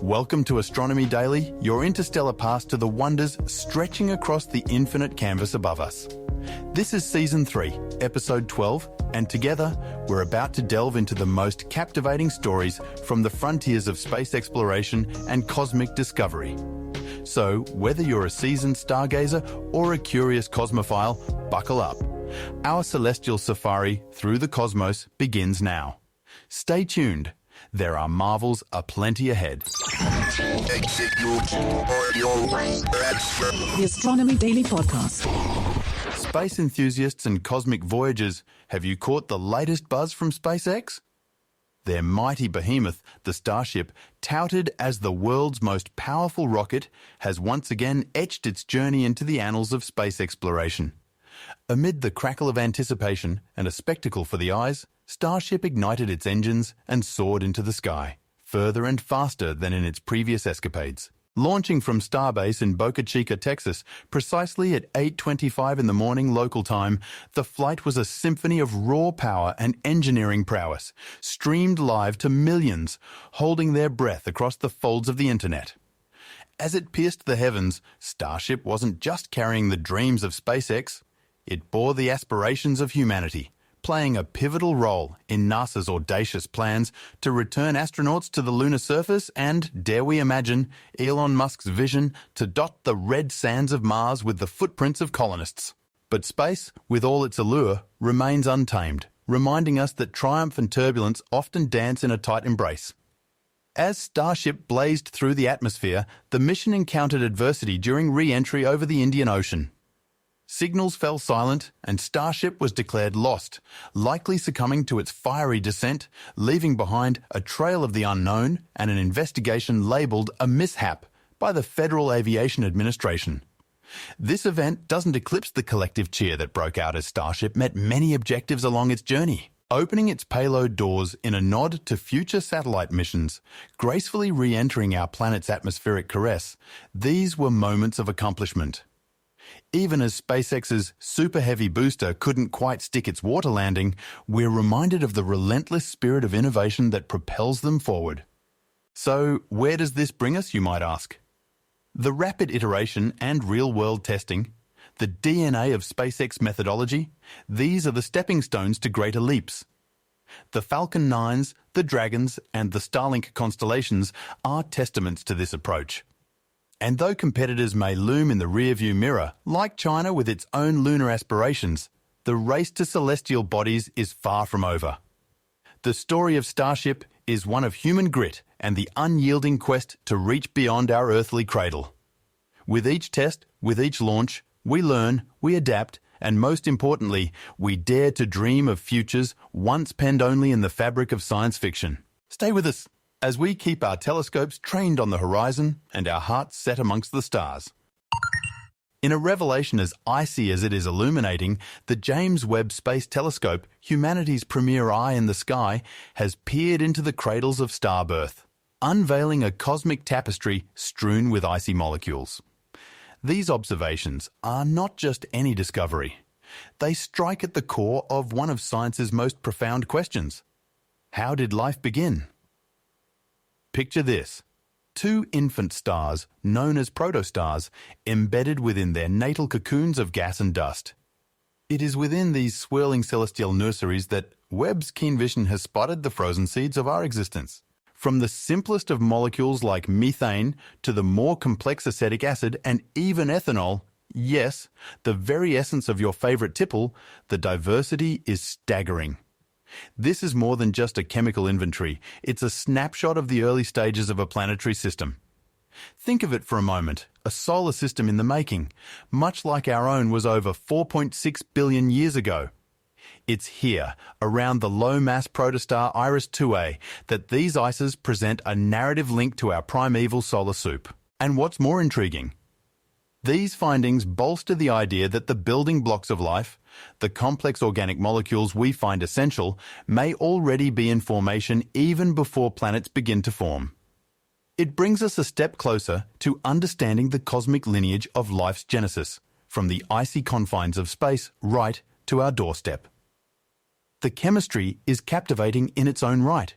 Welcome to Astronomy Daily, your interstellar pass to the wonders stretching across the infinite canvas above us. This is Season 3, Episode 12, and together we're about to delve into the most captivating stories from the frontiers of space exploration and cosmic discovery. So, whether you're a seasoned stargazer or a curious cosmo-file, buckle up. Our celestial safari through the cosmos begins now. Stay tuned. There are marvels aplenty ahead. The Astronomy Daily Podcast. Space enthusiasts and cosmic voyagers, have you caught the latest buzz from SpaceX? Their mighty behemoth, the Starship, touted as the world's most powerful rocket, has once again etched its journey into the annals of space exploration. Amid the crackle of anticipation and a spectacle for the eyes, Starship ignited its engines and soared into the sky, further and faster than in its previous escapades. Launching from Starbase in Boca Chica, Texas, precisely at 8:25 in the morning local time, the flight was a symphony of raw power and engineering prowess, streamed live to millions, holding their breath across the folds of the internet. As it pierced the heavens, Starship wasn't just carrying the dreams of SpaceX, it bore the aspirations of humanity, playing a pivotal role in NASA's audacious plans to return astronauts to the lunar surface and, dare we imagine, Elon Musk's vision to dot the red sands of Mars with the footprints of colonists. But space, with all its allure, remains untamed, reminding us that triumph and turbulence often dance in a tight embrace. As Starship blazed through the atmosphere, the mission encountered adversity during re-entry over the Indian Ocean. Signals fell silent and Starship was declared lost, likely succumbing to its fiery descent, leaving behind a trail of the unknown and an investigation labelled a mishap by the Federal Aviation Administration. This event doesn't eclipse the collective cheer that broke out as Starship met many objectives along its journey. Opening its payload doors in a nod to future satellite missions, gracefully re-entering our planet's atmospheric caress, these were moments of accomplishment. Even as SpaceX's Super Heavy booster couldn't quite stick its water landing, we're reminded of the relentless spirit of innovation that propels them forward. So, where does this bring us, you might ask? The rapid iteration and real-world testing, the DNA of SpaceX methodology, these are the stepping stones to greater leaps. The Falcon 9s, the Dragons, and the Starlink constellations are testaments to this approach. And though competitors may loom in the rearview mirror, like China with its own lunar aspirations, the race to celestial bodies is far from over. The story of Starship is one of human grit and the unyielding quest to reach beyond our earthly cradle. With each test, with each launch, we learn, we adapt, and most importantly, we dare to dream of futures once penned only in the fabric of science fiction. Stay with us as we keep our telescopes trained on the horizon and our hearts set amongst the stars. In a revelation as icy as it is illuminating, the James Webb Space Telescope, humanity's premier eye in the sky, has peered into the cradles of starbirth, unveiling a cosmic tapestry strewn with icy molecules. These observations are not just any discovery. They strike at the core of one of science's most profound questions. How did life begin? Picture this. Two infant stars, known as protostars, embedded within their natal cocoons of gas and dust. It is within these swirling celestial nurseries that Webb's keen vision has spotted the frozen seeds of our existence. From the simplest of molecules like methane to the more complex acetic acid and even ethanol, yes, the very essence of your favorite tipple, the diversity is staggering. This is more than just a chemical inventory, it's a snapshot of the early stages of a planetary system. Think of it for a moment, a solar system in the making, much like our own was over 4.6 billion years ago. It's here, around the low-mass protostar Iris 2A, that these ices present a narrative link to our primeval solar soup. And what's more intriguing? These findings bolster the idea that the building blocks of life, the complex organic molecules we find essential, may already be in formation even before planets begin to form. It brings us a step closer to understanding the cosmic lineage of life's genesis, from the icy confines of space right to our doorstep. The chemistry is captivating in its own right.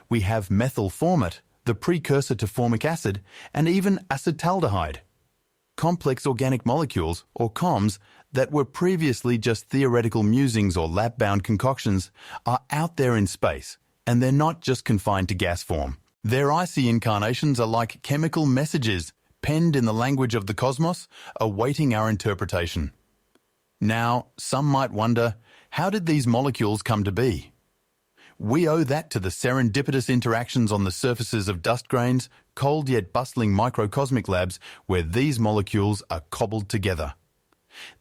We have methyl formate, the precursor to formic acid, and even acetaldehyde. Complex organic molecules, or COMs, that were previously just theoretical musings or lab-bound concoctions are out there in space, and they're not just confined to gas form. Their icy incarnations are like chemical messages, penned in the language of the cosmos, awaiting our interpretation. Now, some might wonder, how did these molecules come to be? We owe that to the serendipitous interactions on the surfaces of dust grains, cold yet bustling microcosmic labs where these molecules are cobbled together.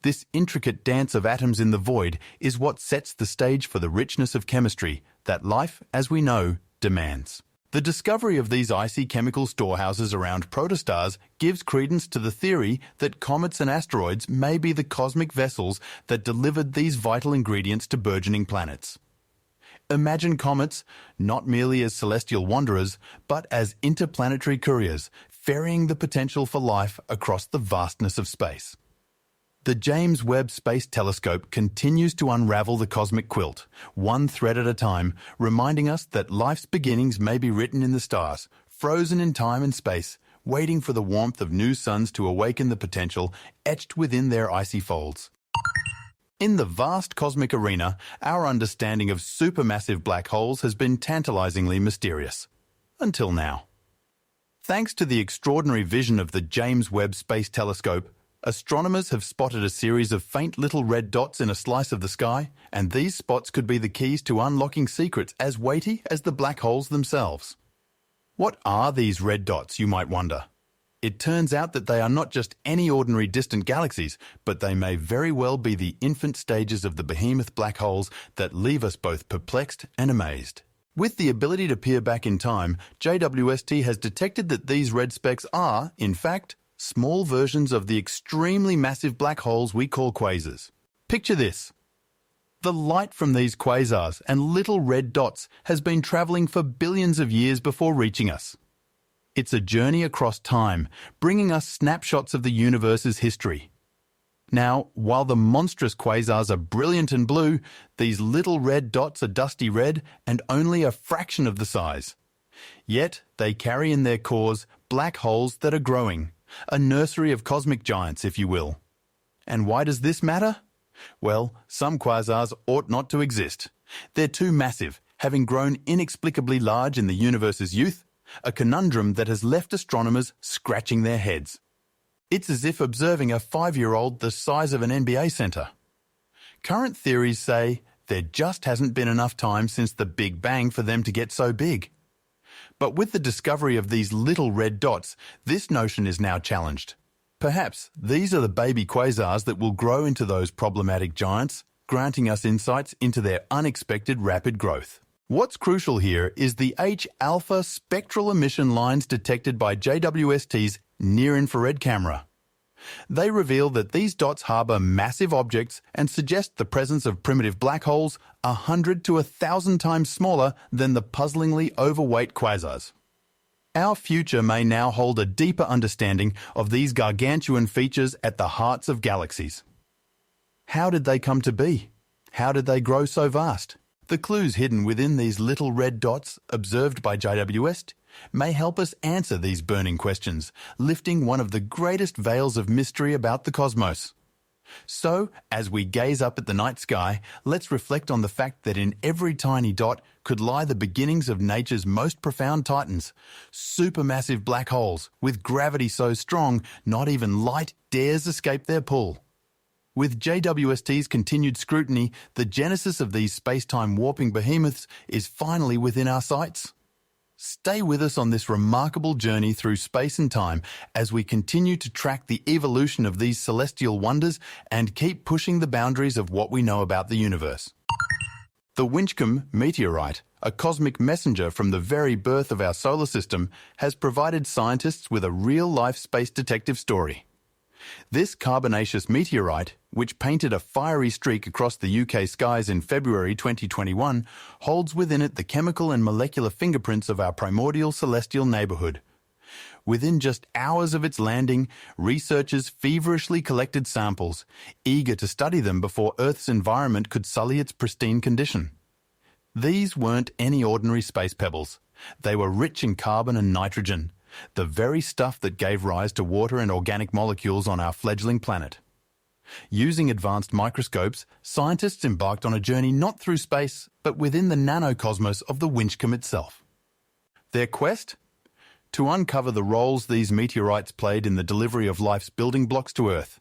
This intricate dance of atoms in the void is what sets the stage for the richness of chemistry that life, as we know, demands. The discovery of these icy chemical storehouses around protostars gives credence to the theory that comets and asteroids may be the cosmic vessels that delivered these vital ingredients to burgeoning planets. Imagine comets not merely as celestial wanderers, but as interplanetary couriers, ferrying the potential for life across the vastness of space. The James Webb Space Telescope continues to unravel the cosmic quilt, one thread at a time, reminding us that life's beginnings may be written in the stars, frozen in time and space, waiting for the warmth of new suns to awaken the potential etched within their icy folds. In the vast cosmic arena, our understanding of supermassive black holes has been tantalizingly mysterious. Until now. Thanks to the extraordinary vision of the James Webb Space Telescope, astronomers have spotted a series of faint little red dots in a slice of the sky, and these spots could be the keys to unlocking secrets as weighty as the black holes themselves. What are these red dots, you might wonder? It turns out that they are not just any ordinary distant galaxies, but they may very well be the infant stages of the behemoth black holes that leave us both perplexed and amazed. With the ability to peer back in time, JWST has detected that these red specks are, in fact, small versions of the extremely massive black holes we call quasars. Picture this. The light from these quasars and little red dots has been travelling for billions of years before reaching us. It's a journey across time, bringing us snapshots of the universe's history. Now, while the monstrous quasars are brilliant and blue, these little red dots are dusty red and only a fraction of the size. Yet, they carry in their cores black holes that are growing, a nursery of cosmic giants, if you will. And why does this matter? Well, some quasars ought not to exist. They're too massive, having grown inexplicably large in the universe's youth, a conundrum that has left astronomers scratching their heads. It's as if observing a 5-year-old the size of an NBA center. Current theories say there just hasn't been enough time since the Big Bang for them to get so big. But with the discovery of these little red dots, this notion is now challenged. Perhaps these are the baby quasars that will grow into those problematic giants, granting us insights into their unexpected rapid growth. What's crucial here is the H-alpha spectral emission lines detected by JWST's near-infrared camera. They reveal that these dots harbour massive objects and suggest the presence of primitive black holes 100 to 1,000 times smaller than the puzzlingly overweight quasars. Our future may now hold a deeper understanding of these gargantuan features at the hearts of galaxies. How did they come to be? How did they grow so vast? The clues hidden within these little red dots observed by JWST may help us answer these burning questions, lifting one of the greatest veils of mystery about the cosmos. So, as we gaze up at the night sky, let's reflect on the fact that in every tiny dot could lie the beginnings of nature's most profound titans, supermassive black holes with gravity so strong not even light dares escape their pull. With JWST's continued scrutiny, the genesis of these space-time warping behemoths is finally within our sights. Stay with us on this remarkable journey through space and time as we continue to track the evolution of these celestial wonders and keep pushing the boundaries of what we know about the universe. The Winchcombe meteorite, a cosmic messenger from the very birth of our solar system, has provided scientists with a real-life space detective story. This carbonaceous meteorite, which painted a fiery streak across the UK skies in February 2021, holds within it the chemical and molecular fingerprints of our primordial celestial neighbourhood. Within just hours of its landing, researchers feverishly collected samples, eager to study them before Earth's environment could sully its pristine condition. These weren't any ordinary space pebbles. They were rich in carbon and nitrogen, the very stuff that gave rise to water and organic molecules on our fledgling planet. Using advanced microscopes, scientists embarked on a journey not through space, but within the nanocosmos of the Winchcombe itself. Their quest? To uncover the roles these meteorites played in the delivery of life's building blocks to Earth.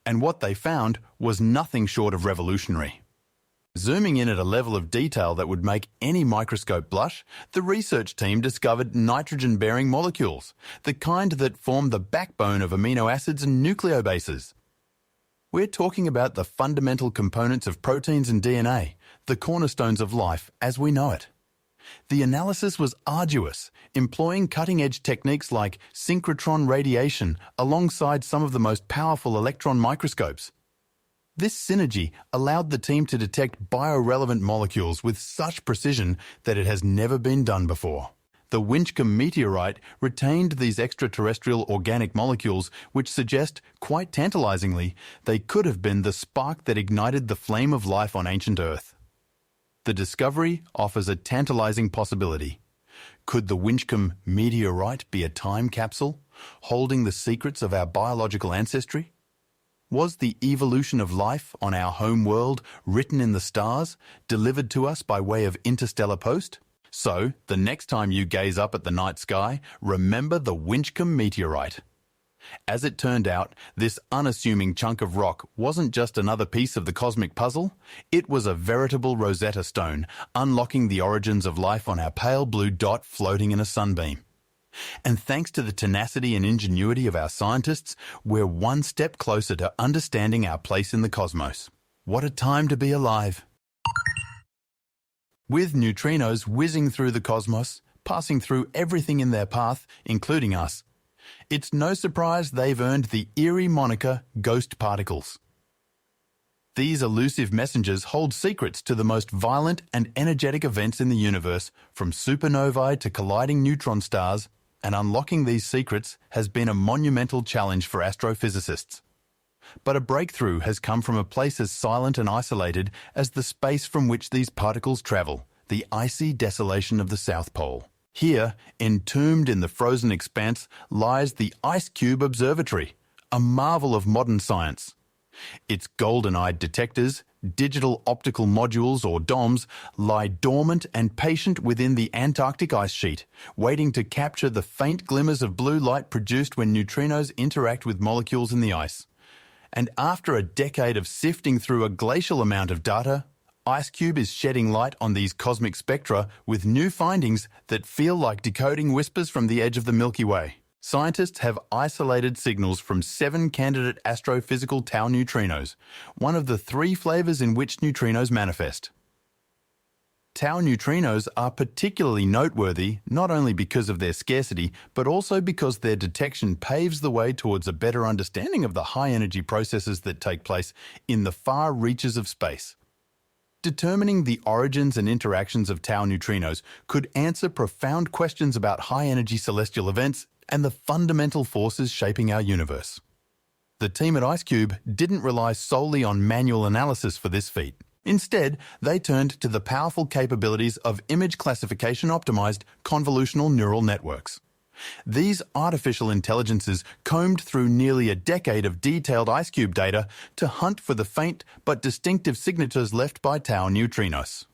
And what they found was nothing short of revolutionary. Zooming in at a level of detail that would make any microscope blush, the research team discovered nitrogen-bearing molecules, the kind that form the backbone of amino acids and nucleobases. We're talking about the fundamental components of proteins and DNA, the cornerstones of life as we know it. The analysis was arduous, employing cutting-edge techniques like synchrotron radiation alongside some of the most powerful electron microscopes. This synergy allowed the team to detect biorelevant molecules with such precision that it has never been done before. The Winchcombe meteorite retained these extraterrestrial organic molecules, which suggest, quite tantalizingly, they could have been the spark that ignited the flame of life on ancient Earth. The discovery offers a tantalizing possibility. Could the Winchcombe meteorite be a time capsule, holding the secrets of our biological ancestry? Was the evolution of life on our home world written in the stars, delivered to us by way of interstellar post? So, the next time you gaze up at the night sky, remember the Winchcombe meteorite. As it turned out, this unassuming chunk of rock wasn't just another piece of the cosmic puzzle, it was a veritable Rosetta Stone, unlocking the origins of life on our pale blue dot floating in a sunbeam. And thanks to the tenacity and ingenuity of our scientists, we're one step closer to understanding our place in the cosmos. What a time to be alive! With neutrinos whizzing through the cosmos, passing through everything in their path, including us, it's no surprise they've earned the eerie moniker ghost particles. These elusive messengers hold secrets to the most violent and energetic events in the universe, from supernovae to colliding neutron stars, and unlocking these secrets has been a monumental challenge for astrophysicists. But a breakthrough has come from a place as silent and isolated as the space from which these particles travel, the icy desolation of the South Pole. Here, entombed in the frozen expanse, lies the Ice Cube Observatory, a marvel of modern science. Its golden-eyed detectors, digital optical modules or DOMs, lie dormant and patient within the Antarctic ice sheet, waiting to capture the faint glimmers of blue light produced when neutrinos interact with molecules in the ice. And after a decade of sifting through a glacial amount of data, IceCube is shedding light on these cosmic spectra with new findings that feel like decoding whispers from the edge of the Milky Way. Scientists have isolated signals from 7 candidate astrophysical tau neutrinos, one of the 3 flavors in which neutrinos manifest. Tau neutrinos are particularly noteworthy not only because of their scarcity, but also because their detection paves the way towards a better understanding of the high-energy processes that take place in the far reaches of space. Determining the origins and interactions of tau neutrinos could answer profound questions about high-energy celestial events and the fundamental forces shaping our universe. The team at IceCube didn't rely solely on manual analysis for this feat. Instead, they turned to the powerful capabilities of image classification-optimized convolutional neural networks. These artificial intelligences combed through nearly a decade of detailed IceCube data to hunt for the faint but distinctive signatures left by tau neutrinos.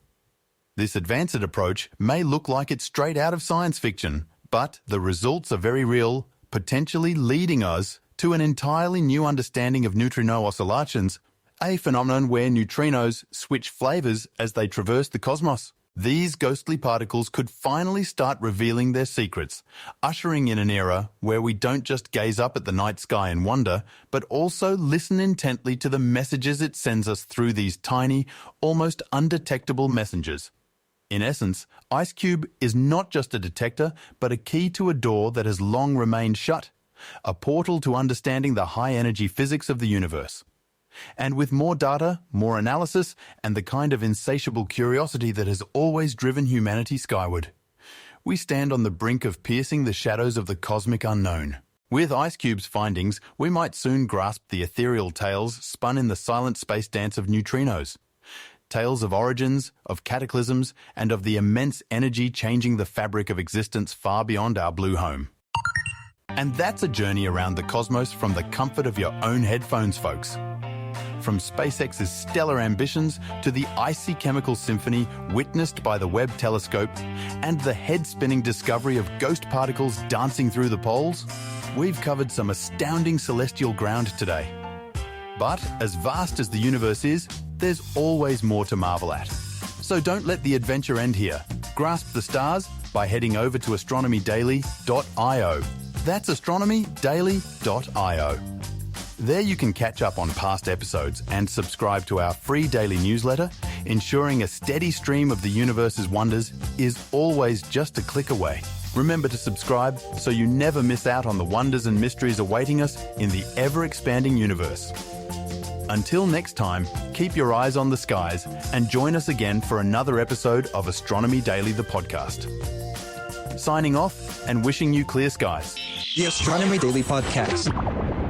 This advanced approach may look like it's straight out of science fiction, but the results are very real, potentially leading us to an entirely new understanding of neutrino oscillations, a phenomenon where neutrinos switch flavors as they traverse the cosmos. These ghostly particles could finally start revealing their secrets, ushering in an era where we don't just gaze up at the night sky and wonder, but also listen intently to the messages it sends us through these tiny, almost undetectable messengers. In essence, IceCube is not just a detector, but a key to a door that has long remained shut, a portal to understanding the high-energy physics of the universe. And with more data, more analysis, and the kind of insatiable curiosity that has always driven humanity skyward, we stand on the brink of piercing the shadows of the cosmic unknown. With IceCube's findings, we might soon grasp the ethereal tales spun in the silent space dance of neutrinos. tales of origins, of cataclysms, and of the immense energy changing the fabric of existence far beyond our blue home. And that's a journey around the cosmos from the comfort of your own headphones, folks. From SpaceX's stellar ambitions to the icy chemical symphony witnessed by the Webb telescope and the head-spinning discovery of ghost particles dancing through the poles, we've covered some astounding celestial ground today. But as vast as the universe is, there's always more to marvel at. So don't let the adventure end here. Grasp the stars by heading over to astronomydaily.io. That's astronomydaily.io. There you can catch up on past episodes and subscribe to our free daily newsletter, ensuring a steady stream of the universe's wonders is always just a click away. Remember to subscribe so you never miss out on the wonders and mysteries awaiting us in the ever-expanding universe. Until next time, keep your eyes on the skies and join us again for another episode of Astronomy Daily, the podcast. Signing off and wishing you clear skies. The Astronomy Daily Podcast.